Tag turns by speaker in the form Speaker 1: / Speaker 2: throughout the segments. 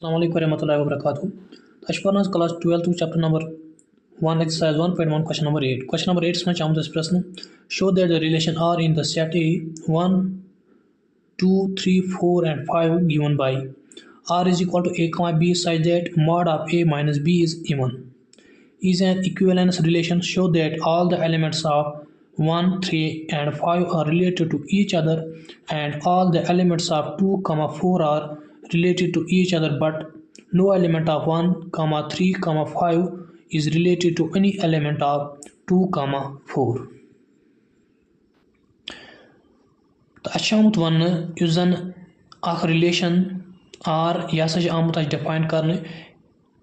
Speaker 1: Assalamualaikum warahmatullahi wabarakatuh. Ashparnas class 12 chapter number 1 exercise 1.1 question number 8. Question number 8 में चाहूँ this प्रश्न show that the relation R in the set A 1 2 3 4 and 5 given by R is equal to A comma B such that mod of A minus B is even is an equivalence relation. Show that all the elements of 1 3 and 5 are related to each other and all the elements of 2 comma 4 are related to each other, but no element of 1 comma 3 comma 5 is related to any element of 2 comma 4. तो अच्छा आमुत one use जन अख relation are यह आमुत define करने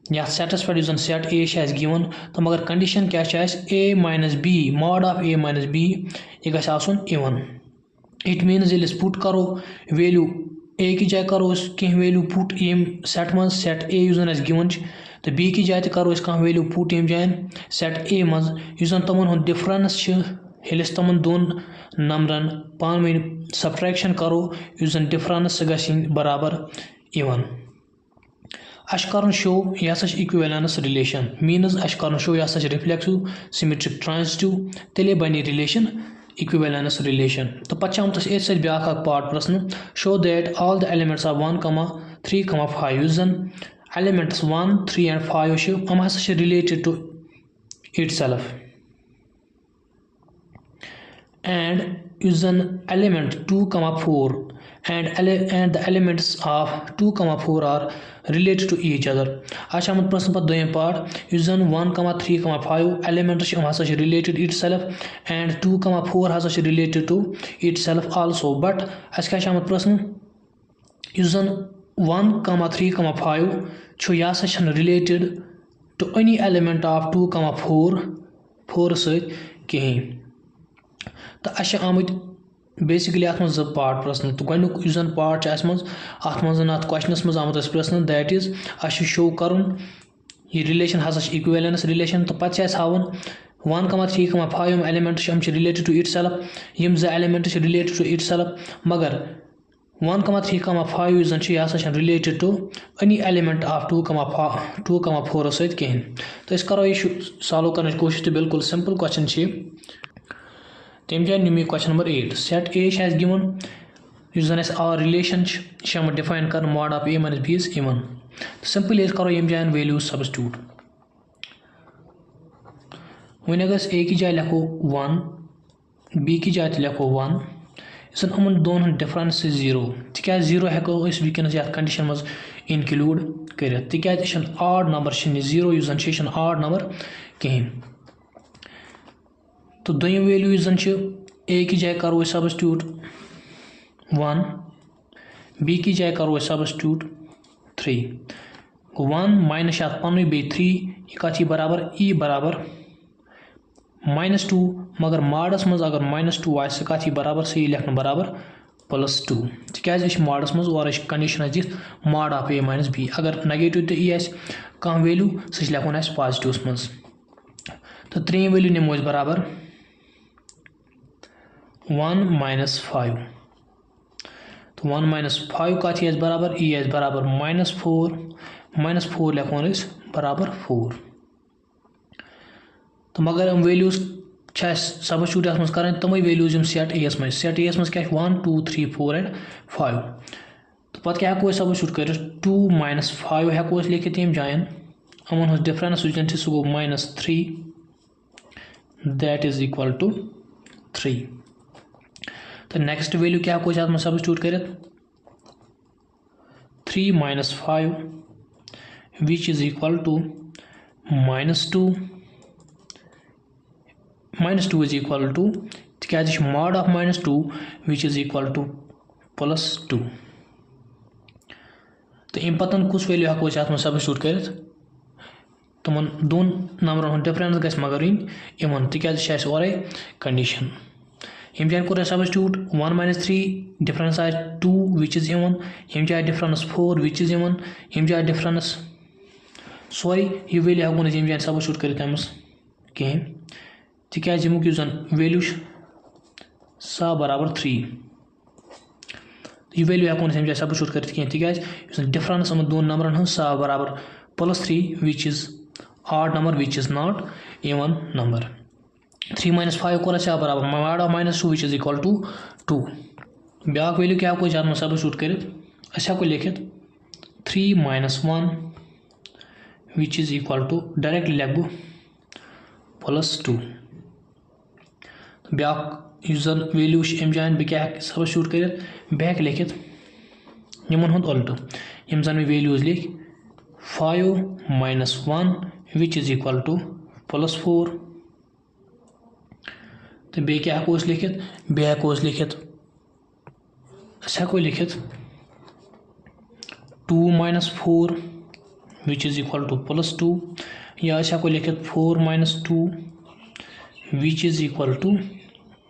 Speaker 1: या sets पे जन set A given तो मगर कंडीशन क्या A minus B mod of A minus B यह गसन इवन इट मीन्स ये पुट करो वैल्यू ए की जाए करो कह वैल्यू पुट यम सेट मज सेट ए जन गिवन तो बी की जाए करो कह वैल्यू पुट यम जान सेट ए मज जन तमन डिफरेंस तमन दोन नंबरन पान वन सब्ट्रैक्शन करो जन डिफरेंस सह बराबर इवन अश कर शो यह इक्विवेलेंस रिलेशन मीन्स अश कर शो यह रिफ्लेक्सिव सिमेट्रिक ट्रांजिटिव तेले बने रिलेशन इक्विवेलेंस रिलेशन तो पे आमुत ए ब्या पार्ट प्रश्न show that all the elements of 1 comma 3 comma 5 जन एलिमेंट्स 1 3 and 5 हम हसा रिलेटेड टू इटसेल्फ and जन element 2 comma 4 and the elements of 2 comma 4 are related to each other. अच्छा हम प्रश्न पर दोयम पार्ट जन 1 comma 3 comma 5 elements हम हसा related itself and 2 comma 4 हसा related to itself also, but अच्छा हम प्रश्न जन 1 comma 3 comma 5 छु यह हसा related to any element of 2 comma 4 सहित कहीं तो अश आमुत बेसिकली अत मज पार्ट प्रश्न तो गोनुक जन पार्ट अत क्वेश्चनस मज आमुत प्रश्न दैट इज अश शो कर यह रिलेशन हसा इक्विवेलेंस रिलेशन तो पे हावन 1 comma 3 comma 5 element related to itself यम ज एलिमेंट रिलेटेड टू इटसेल्फ मगर 1 comma 3 comma 5 जन यह related to any element of 2 comma 4 सहित कहें तो इस करो यह सॉल्व करने की कोशिश तो बिल्कुल सिंपल क्वेश्चन तम जाए निम question number 8 set A given जन आर रिलेशन डिफाइन कर mod of A minus B is even simple करो यम जाए वैल्यू सब्स्टिट्यूट वन अगर ए की जाए लिखो 1 बी की जाए लिखो 1 जन अमन दोन डिफरेंस 0 तिक 0 हेको वनस ये कंडीशन मज इनक्लूड कर तिक आड नंबर 0 जन आड नंबर कहें तो दोयम वैल्यू जन ए की जाए करो सब्स्टिट्यूट 1 बी की जाए करो सब्स्टिट्यूट 3 1 माइनस पन बे 3 यह कत बराबर ई बराबर -2 मगर माडस मज अगर -2 आ कत बराबर सही लिखना बराबर +2 तिक माडस मज और कंडीशन दिख mod of A minus B अगर नेगेटिव तो यी कह वैल्यू सह लिखन पॉजिटिव मज तो 3 वैल्यू निमो बराबर 1 minus 5 तो 1 minus 5 कत बराबर ई बराबर -4 लिखोन बराबर 4 तो मगर हम वैल्यूज सब्स्टिट्यूट अत मज कर तम वैल्यूज सेट ए मज क्या 1 2 3 4 and 5 तो पे क्या हेको सब्स्टिट्यूट कर 2 minus 5 हेको लिखित यम जायन अमन डिफरेंस सह गो -3 दैट इज इक्वल टू 3 तो नेक्स्ट वैल्यू क्या को सब्स्टिट्यूट कर 3 minus 5 which is equal to -2 is equal to तिक mod of -2 which is equal to +2 तो अम पतन कुछ वैल्यू हेको सब्स्टिट्यूट कर तमन दोन नंबरन डिफरेंस गस मगर इन तिक और कंडीशन यम जाए कोर सब्स्टिट्यूट 1 minus 3 डिफरेंस आए 2 विच इज इवन यम जाए डिफरेंस 4 विच इज इवन यम जाए डिफरेंस सॉरी यह वैल्यू हेको यम जाए सब्स्टिट्यूट कर कहें तिक यमुक जन वैल्यू सा बराबर 3 यह वैल्यू हेको अम जाए सब्स्टिट्यूट कर तिकाज डिफरेंस यमन दोन नंबरन हज सह बराबर +3 which is odd number which is not even number 3 - 5 कोर सह बराबर mod of -2 which is equal to 2 ब्याक वैल्यू क्या हेको अत सब्स्टिट्यूट कर हेको लिखित 3 - 1 which is equal to directly लिख बह +2 ब्याक जन वैल्यू अम जान बह क्या सब्स्टिट्यूट कर बह लिखित यमन हुंद उल्टू यम जन वैल्यूज लिख 5 - 1 विच इज इक्वल टू +4 तो बे क्या हेको लिखित बे हेको लिखित हेको लिखित 2 - 4 विच इज इक्वल टू +2 या हेको लिखित 4 - 2 विच इज इक्वल टू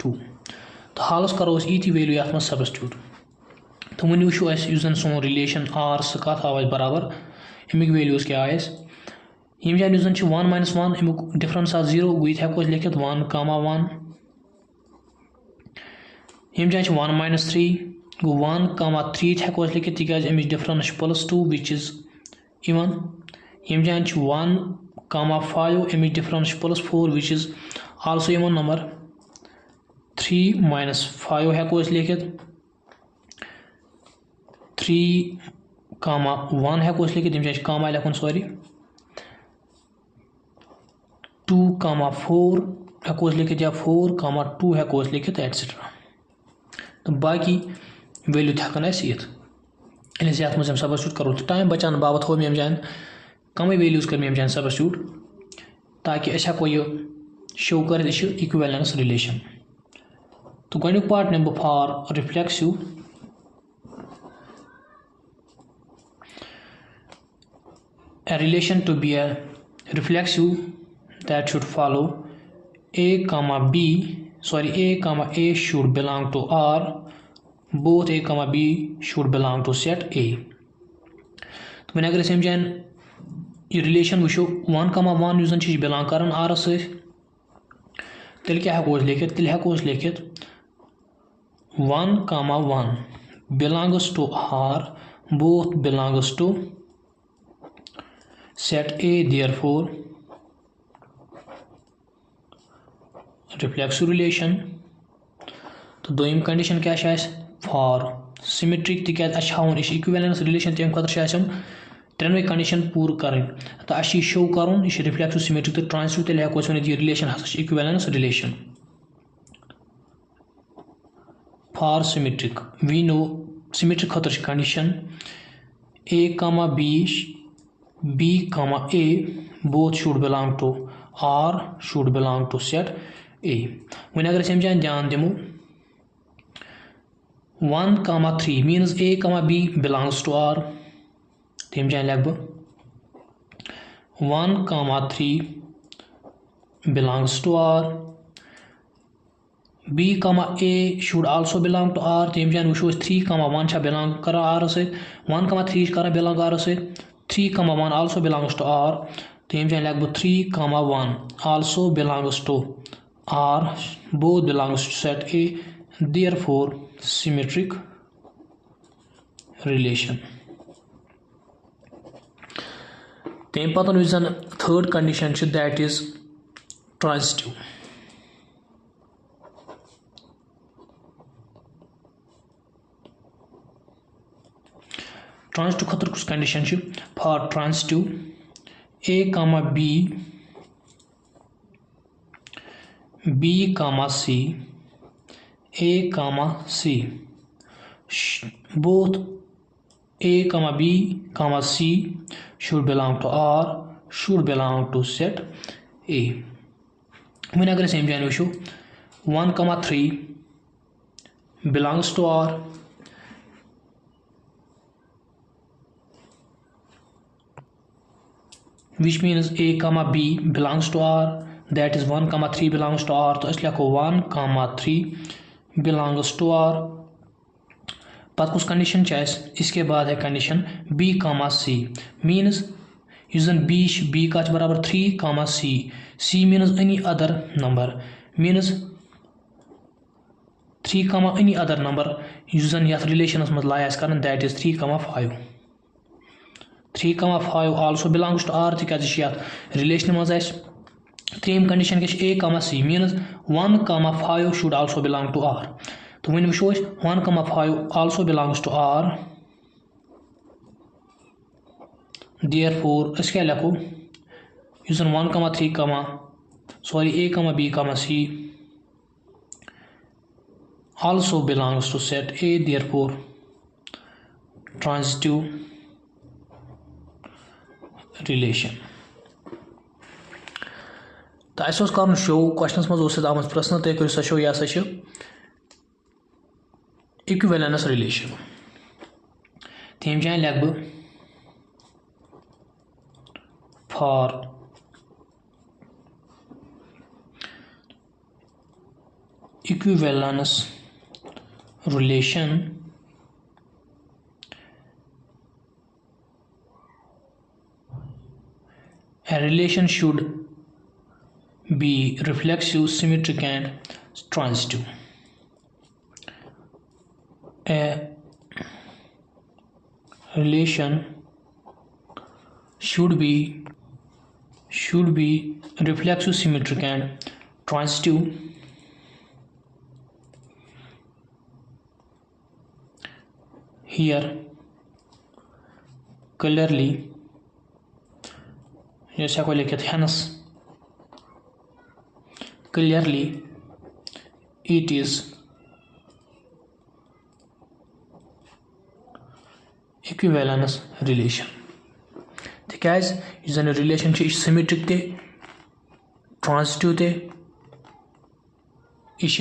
Speaker 1: 2 तो हालस करो ये वैल्यू अत मज सब्स्टिट्यूट तो वन वो जन सोन रिलेशन आर सह कत आव बराबर अमिक वैल्यूज क्या आयस यम जान जन 1 - 1 अमुक डिफरेंस आ 0 गो ये हेको लिखित 1, 1 यम जान 1 - 3 गो 1, 3 हेको लिखित तिकाज अमिच डिफरेंस +2 विच इज इवन यम जान 1, 5 अमिच difference +4 which is also even number 3 - 5 हेको लिखित 3, 1 हेको लिखित यम कमा लिखुन सॉरी 2, 4 हेको लिखित या 4, 2 हेको लिखित एटसेट्रा तो बाकी वैल्यू हेकन ये ये मज सब्स्टिट्यूट करो तो टाइम बचान बाबत हो अम जान कम वैल्यूज कर अम जान सब्स्टिट्यूट ताकि हेको यह शो कर इक्विवेलेंस रिलेशन तो गोडुक पार्ट निम बह for reflexive a relation to be a reflexive that should follow a should belong to R, both a b should belong to set A तो वह अगर हम जान ये रिलेशन वो 1, 1 यह बिलोंग कर R तेल क्या हेको लिखित तेल हेको लिखित 1, 1 belongs to R, both belongs to set A, therefore reflexive relation तो दोम कंडीशन क्या फॉर सिमेट्रिक तिकाज हावन इक्विवेलेंस रिलेशन तम खुद त्रेनवे कंडीशन पूर कर तो शो कर रिफ्लेक्सिव सिमेट्रिक तो ट्रांसिटिव तेल हेको वन यह relation equivalence relation for symmetric we know symmetric खुद condition A, B, A both should belong to R, should belong to set A one अगर हम ध्यान दिमो 1, 3 means A, B belongs to R तम जान लिख बह 1, 3 belongs to R, B, A should also belong to R तम जान वो 3, 1 belong कर R से 1, 3 कर belong R से 3, 1 also belongs to R तम जान लिख बह 3, 1 also belongs to R, both belongs to set A, therefore symmetric relation तम पतन यह जन third condition that is transitive transitive खुद कुछ condition for transitive A, B, B, C, A, C both A, B, C should belong to R, should belong to set A one अगर हम जान वो 1, 3 belongs to R which means A, B belongs to R that is 1, 3 belongs to R तो इस लिखो 1, 3 belongs to R पत कुछ condition इसके बाद है condition B, C means यूजन B का बराबर 3, C means any other number means 3, any other number using yath relation maz lie as karan, that is 3, 5. 3, 5 also belongs to R because yath relation maz as. Same condition is A, C means 1, 5 should also belong to R. So when we show 1, 5 also belongs to R. Therefore, using 1, 3, A, B, C also belongs to set A. Therefore, transitive relation. तो ऐसा कर show question मज आम प्रश्न तुम करो सा show यह सा इक्विवेलेंस रिलेशन तम जाए लिख बह for equivalence relation a relation should be reflexive, symmetric and transitive. A relation should be reflexive, symmetric and transitive. Here clearly जैसा को लिखित hence clearly it is equivalence relation. Because is a relationship is symmetric te transitive te is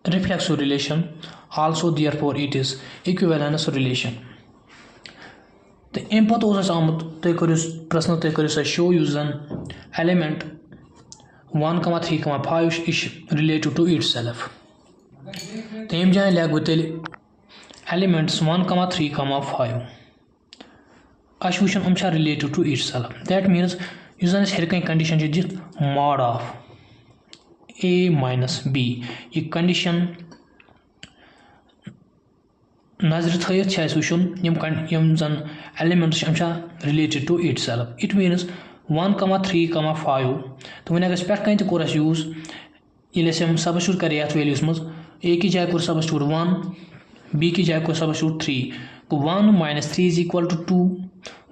Speaker 1: reflexive relation also, therefore it is equivalence relation. The input was आमुत ते करिस प्रश्न ते करिस show using element 1, 3, 5 is related to itself. तम जाए लिख बह तेल elements 1, 3, 5 अश वुचन हम related to itself. That means using this her condition दित mod of a minus b ये condition नजर थयत वुचन यम जन elements related to itself. It means 1, 3, 5 तो वन अगर पे कह कोर यूज ये सबस्टिट्यूट कर वैल्यूस मज a की जाए कोर सबस्टिट्यूट 1 b की जाए कोर सबस्टिट्यूट 3 तो 1 minus 3 is equal to 2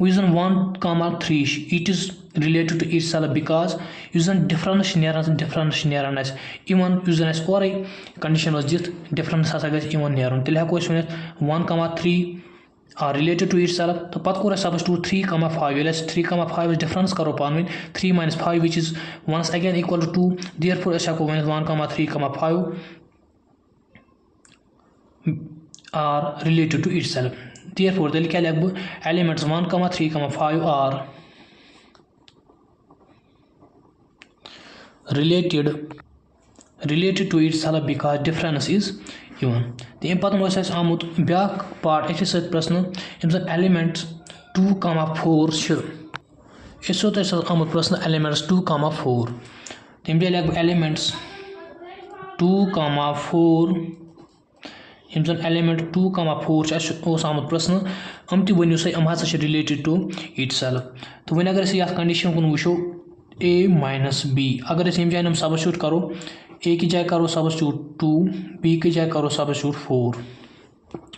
Speaker 1: using 1, 3 it is related to itself because using difference nearan as even using as or condition was just difference hasa gais even nearan tel heko 1, 3 are related to itself. तो पत core substitute 3, 5 let's 3, 5 is difference करो पान 3 minus 5 which is once again equal to 2. Therefore ऐसा को 1, 3, 5 are related to itself. Therefore तेल क्या लिख बह elements 1, 3, 5 are related to itself because difference is even. तो अम पे आमुत ब्या पार्ट अस प्रश्न एलिमेंट्स 2, 4 आमुत प्रश्न एलिमेंट्स 2, 4 तम जाए लिख एलिमेंट्स 2, 4 एलिमेंट 2, 4 आमुत प्रश्न हम तू सा हसा रिलेटेड टू इटसेल्फ. तो वन अगर ये कंडीशन कुन वो a minus b अगर यम जाए हम सबस्टिट्यूट करो a की जाए करो सबस्टिट्यूट 2 b की जाए करो सबस्टिट्यूट 4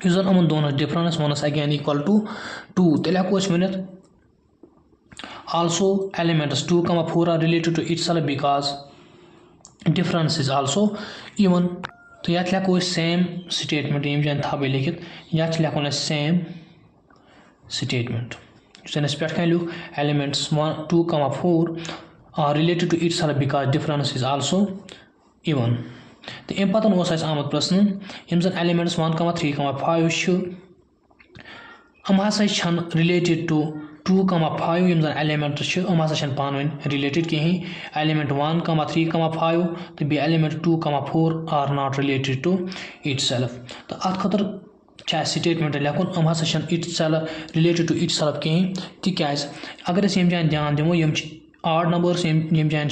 Speaker 1: इस हम दोनों difference one again equal to 2 तेल हेको one also elements 2, 4 are related to itself because difference is also even. तो यह लिखो सेम स्टेटमेंट यम जाए थवे लिखित यह लिखो सेम स्टेटमेंट पे लिख elements 1, 2, 4 are related to itself because difference is also even. तो अम पे आमुत प्रश्न यम जन elements 1, 3, 5 हम हसा related to 2, 5 यम जन elements हम हसा पान related कहीं element 1, 3, 5 तो बे element 2, 4 are not related to itself. तो अत खतर स्टेटमेंट लिखुन हम हसा itself related to itself कहीं तिकाज अगर यम जान ध्यान दिमो यम odd numbers यम जान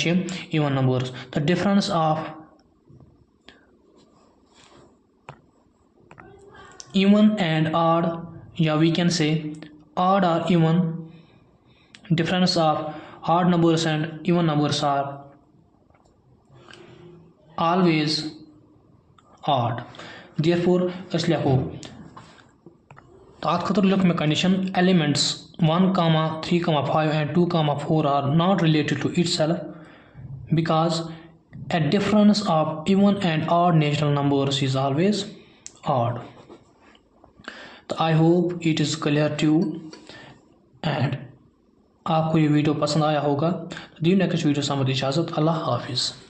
Speaker 1: even numbers. The difference of even and odd, या we can say odd or even. Difference of odd numbers and even numbers are always odd. Therefore अस लिखो अत खतर लिख मे condition elements 1, 3, 5 and 2, 4 are not related to itself because a difference of even and odd natural numbers is always odd. तो I hope it is clear to you and आपको ये video पसंद आया होगा। दी नेक्स्ट वीडियो से इजाज़त। अल्लाह हाफिज़।